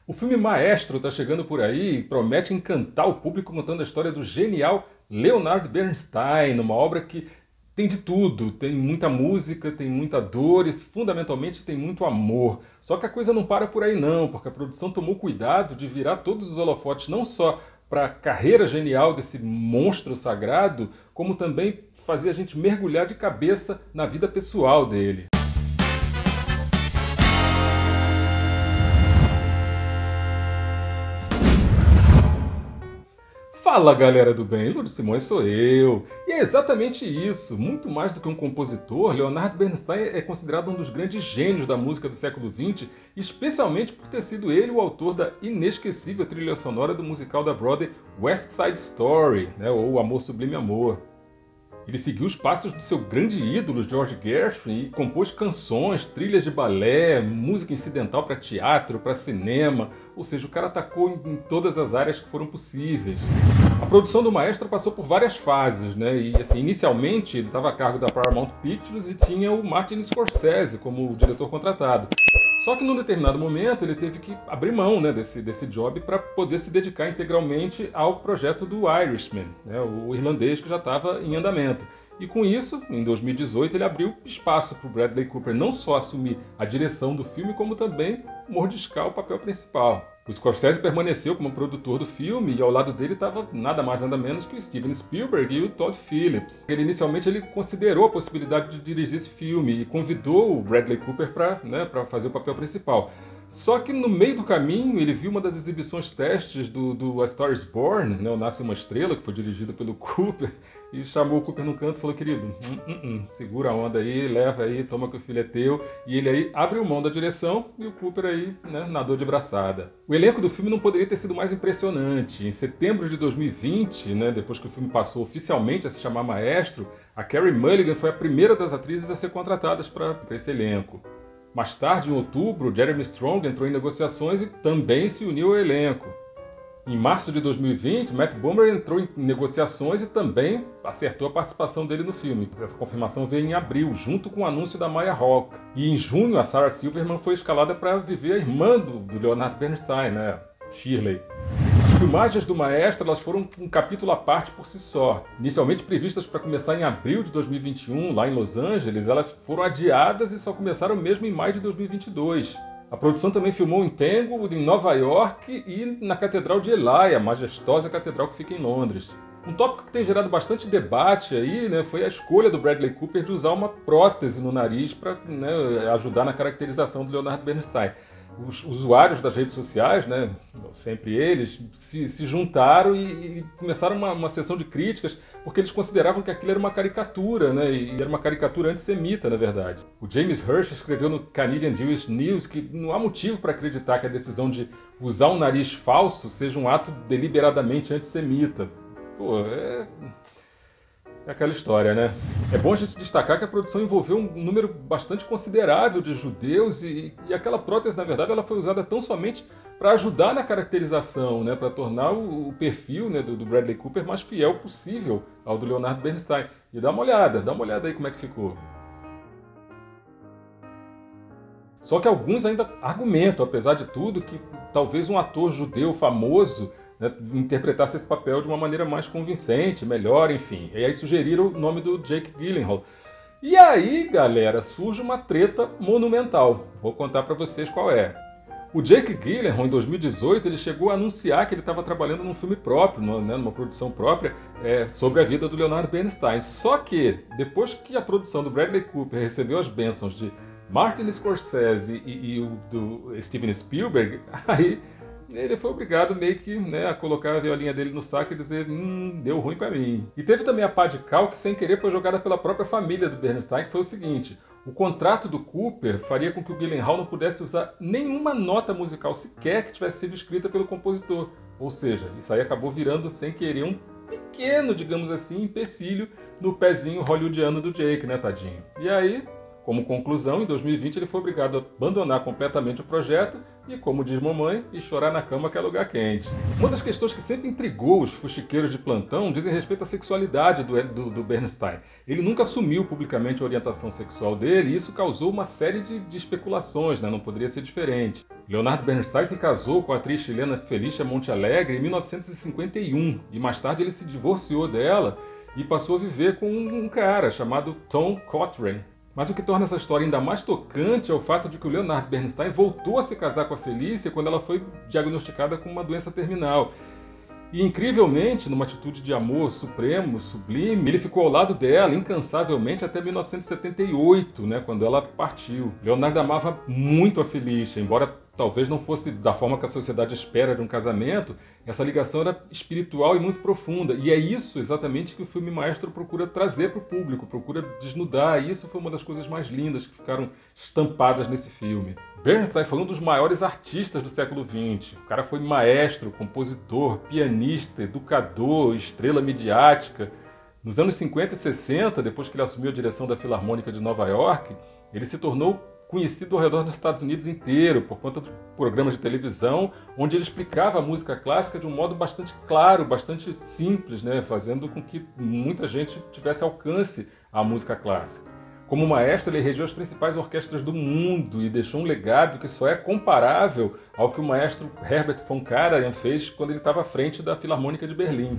O filme Maestro está chegando por aí e promete encantar o público contando a história do genial Leonard Bernstein, uma obra que tem de tudo, tem muita música, tem muita dor e fundamentalmente tem muito amor. Só que a coisa não para por aí não, porque a produção tomou cuidado de virar todos os holofotes não só para a carreira genial desse monstro sagrado, como também fazer a gente mergulhar de cabeça na vida pessoal dele. Fala galera do bem, Lourdes Simões sou eu. E é exatamente isso, muito mais do que um compositor, Leonard Bernstein é considerado um dos grandes gênios da música do século XX, especialmente por ter sido ele o autor da inesquecível trilha sonora do musical da Broadway West Side Story, ou Amor Sublime Amor. Ele seguiu os passos do seu grande ídolo, George Gershwin, e compôs canções, trilhas de balé, música incidental para teatro, para cinema, ou seja, o cara atacou em todas as áreas que foram possíveis. A produção do Maestro passou por várias fases, E assim, inicialmente ele estava a cargo da Paramount Pictures e tinha o Martin Scorsese como o diretor contratado. Só que num determinado momento ele teve que abrir mão desse job para poder se dedicar integralmente ao projeto do Irishman, o irlandês que já estava em andamento. E com isso, em 2018, ele abriu espaço para o Bradley Cooper não só assumir a direção do filme, como também mordiscar o papel principal. O Scorsese permaneceu como produtor do filme e ao lado dele estava nada mais nada menos que o Steven Spielberg e o Todd Phillips. Inicialmente ele considerou a possibilidade de dirigir esse filme e convidou o Bradley Cooper para fazer o papel principal. Só que no meio do caminho ele viu uma das exibições testes do A Star is Born, o Nasce uma Estrela, que foi dirigido pelo Cooper, e chamou o Cooper no canto e falou: querido, segura a onda aí, leva aí, toma que o filho é teu. E ele aí abriu mão da direção e o Cooper aí nadou de braçada. O elenco do filme não poderia ter sido mais impressionante. Em setembro de 2020, depois que o filme passou oficialmente a se chamar Maestro, a Carey Mulligan foi a primeira das atrizes a ser contratadas para esse elenco. Mais tarde, em outubro, Jeremy Strong entrou em negociações e também se uniu ao elenco. Em março de 2020, Matt Bomer entrou em negociações e também acertou a participação dele no filme. Essa confirmação veio em abril, junto com o anúncio da Maya Hawke. E em junho, a Sarah Silverman foi escalada para viver a irmã do Leonard Bernstein, Shirley. As filmagens do Maestro elas foram um capítulo à parte por si só. Inicialmente previstas para começar em abril de 2021, lá em Los Angeles, elas foram adiadas e só começaram mesmo em maio de 2022. A produção também filmou em Tanglewood, em Nova York e na Catedral de Ely, a majestosa catedral que fica em Londres. Um tópico que tem gerado bastante debate aí, foi a escolha do Bradley Cooper de usar uma prótese no nariz para ajudar na caracterização do Leonard Bernstein. Os usuários das redes sociais, sempre eles, se juntaram e começaram uma sessão de críticas porque eles consideravam que aquilo era uma caricatura, e era uma caricatura antissemita, na verdade. O James Hirsch escreveu no Canadian Jewish News que não há motivo para acreditar que a decisão de usar um nariz falso seja um ato deliberadamente antissemita. Pô, é aquela história, É bom a gente destacar que a produção envolveu um número bastante considerável de judeus e aquela prótese, na verdade, ela foi usada tão somente para ajudar na caracterização, para tornar o perfil do Bradley Cooper mais fiel possível ao do Leonard Bernstein. E dá uma olhada aí como é que ficou. Só que alguns ainda argumentam, apesar de tudo, que talvez um ator judeu famoso interpretasse esse papel de uma maneira mais convincente, melhor, enfim. E aí sugeriram o nome do Jake Gyllenhaal. E aí, galera, surge uma treta monumental. Vou contar para vocês qual é. O Jake Gyllenhaal, em 2018, ele chegou a anunciar que ele estava trabalhando num filme próprio, numa produção própria, sobre a vida do Leonard Bernstein. Só que, depois que a produção do Bradley Cooper recebeu as bênçãos de Martin Scorsese e o do Steven Spielberg, aí ele foi obrigado meio que a colocar a violinha dele no saco e dizer deu ruim pra mim. E teve também a pá de cal que sem querer foi jogada pela própria família do Bernstein, que foi o seguinte: o contrato do Cooper faria com que o Gyllenhaal não pudesse usar nenhuma nota musical sequer que tivesse sido escrita pelo compositor. Ou seja, isso aí acabou virando sem querer um pequeno, digamos assim, empecilho no pezinho hollywoodiano do Jake, tadinho. E aí Como conclusão, em 2020 ele foi obrigado a abandonar completamente o projeto e, como diz mamãe, e chorar na cama que é lugar quente. Uma das questões que sempre intrigou os fuxiqueiros de plantão dizem respeito à sexualidade do Bernstein. Ele nunca assumiu publicamente a orientação sexual dele e isso causou uma série de especulações, né? Não poderia ser diferente. Leonardo Bernstein se casou com a atriz chilena Felícia Montealegre em 1951 e mais tarde ele se divorciou dela e passou a viver com um cara chamado Tom Cochrane. Mas o que torna essa história ainda mais tocante é o fato de que o Leonard Bernstein voltou a se casar com a Felícia quando ela foi diagnosticada com uma doença terminal. E, incrivelmente, numa atitude de amor supremo, sublime, ele ficou ao lado dela incansavelmente até 1978, né, quando ela partiu. Leonardo amava muito a Felícia, embora talvez não fosse da forma que a sociedade espera de um casamento, essa ligação era espiritual e muito profunda. E é isso exatamente que o filme Maestro procura trazer para o público, procura desnudar. E isso foi uma das coisas mais lindas que ficaram estampadas nesse filme. Bernstein foi um dos maiores artistas do século XX. O cara foi maestro, compositor, pianista, educador, estrela midiática. Nos anos 50 e 60, depois que ele assumiu a direção da Filarmônica de Nova York, ele se tornou conhecido ao redor dos Estados Unidos inteiro por conta de programas de televisão onde ele explicava a música clássica de um modo bastante claro, bastante simples, né? Fazendo com que muita gente tivesse alcance à música clássica. Como maestro, ele regeu as principais orquestras do mundo e deixou um legado que só é comparável ao que o maestro Herbert von Karajan fez quando ele estava à frente da Filarmônica de Berlim.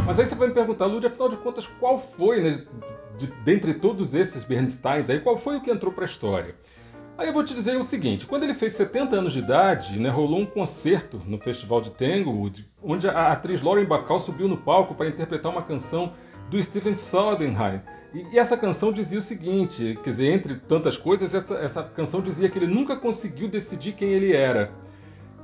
Mas aí você vai me perguntar, Lud, afinal de contas, qual foi, né, dentre todos esses Bernsteins aí, qual foi o que entrou para a história? Aí eu vou te dizer o seguinte, quando ele fez 70 anos de idade, né, rolou um concerto no Festival de Tanglewood, onde a atriz Lauren Bacall subiu no palco para interpretar uma canção do Stephen Sondheim. E essa canção dizia o seguinte, quer dizer, entre tantas coisas, essa canção dizia que ele nunca conseguiu decidir quem ele era.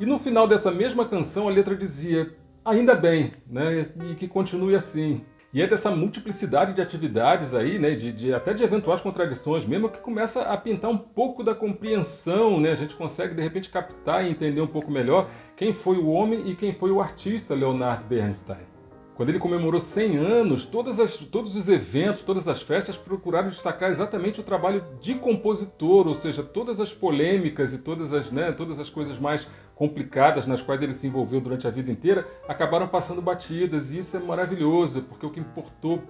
E no final dessa mesma canção a letra dizia, ainda bem, né, e que continue assim. E é dessa multiplicidade de atividades aí, né, até de eventuais contradições mesmo, que começa a pintar um pouco da compreensão, né? A gente consegue de repente captar e entender um pouco melhor quem foi o homem e quem foi o artista Leonard Bernstein. Quando ele comemorou 100 anos, todos os eventos, todas as festas procuraram destacar exatamente o trabalho de compositor, ou seja, todas as polêmicas e todas as coisas mais complicadas nas quais ele se envolveu durante a vida inteira acabaram passando batidas, e isso é maravilhoso, porque o que importou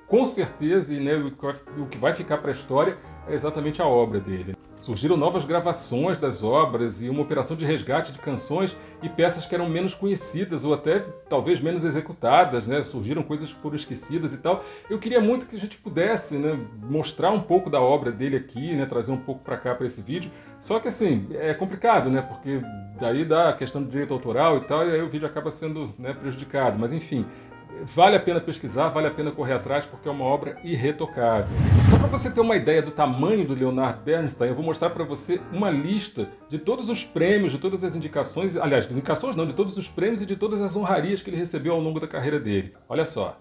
com certeza, e né, o que vai ficar para a história é exatamente a obra dele. Surgiram novas gravações das obras e uma operação de resgate de canções e peças que eram menos conhecidas ou até talvez menos executadas, né? Surgiram coisas que foram esquecidas e tal. Eu queria muito que a gente pudesse, né, mostrar um pouco da obra dele aqui, né, trazer um pouco para cá para esse vídeo. Só que assim, é complicado, né? Porque daí dá a questão do direito autoral e tal, e aí o vídeo acaba sendo, né, prejudicado. Mas enfim, vale a pena pesquisar, vale a pena correr atrás, porque é uma obra irretocável. Só para você ter uma ideia do tamanho do Leonard Bernstein, eu vou mostrar para você uma lista de todos os prêmios, de todas as indicações, aliás, de indicações não, de todos os prêmios e de todas as honrarias que ele recebeu ao longo da carreira dele. Olha só.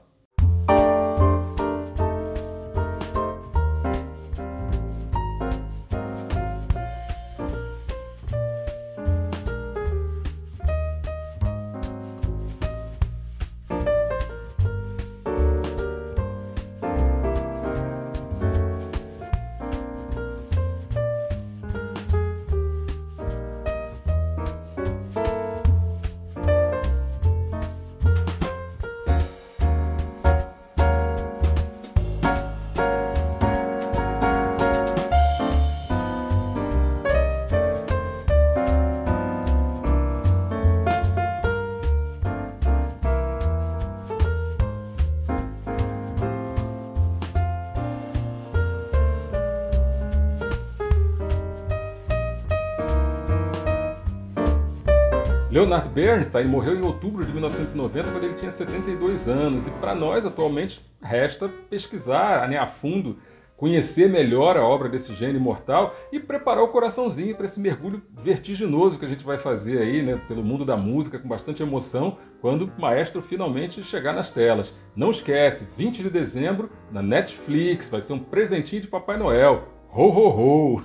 Leonard Bernstein morreu em outubro de 1990, quando ele tinha 72 anos. E para nós, atualmente, resta pesquisar, né, a fundo, conhecer melhor a obra desse gênio imortal e preparar o coraçãozinho para esse mergulho vertiginoso que a gente vai fazer aí, né, pelo mundo da música, com bastante emoção, quando o Maestro finalmente chegar nas telas. Não esquece, 20 de dezembro, na Netflix, vai ser um presentinho de Papai Noel. Ho, ho, ho!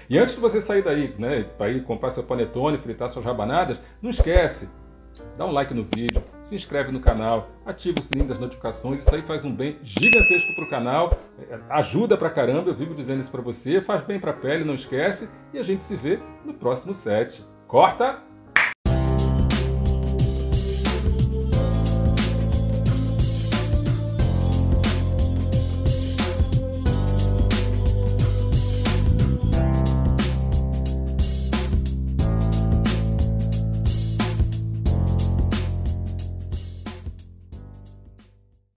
E antes de você sair daí, né, para ir comprar seu panetone, fritar suas rabanadas, não esquece, Dá um like no vídeo, se inscreve no canal, ativa o sininho das notificações, isso aí faz um bem gigantesco pro canal, ajuda pra caramba, eu vivo dizendo isso pra você, faz bem pra pele, não esquece, e a gente se vê no próximo set. Corta!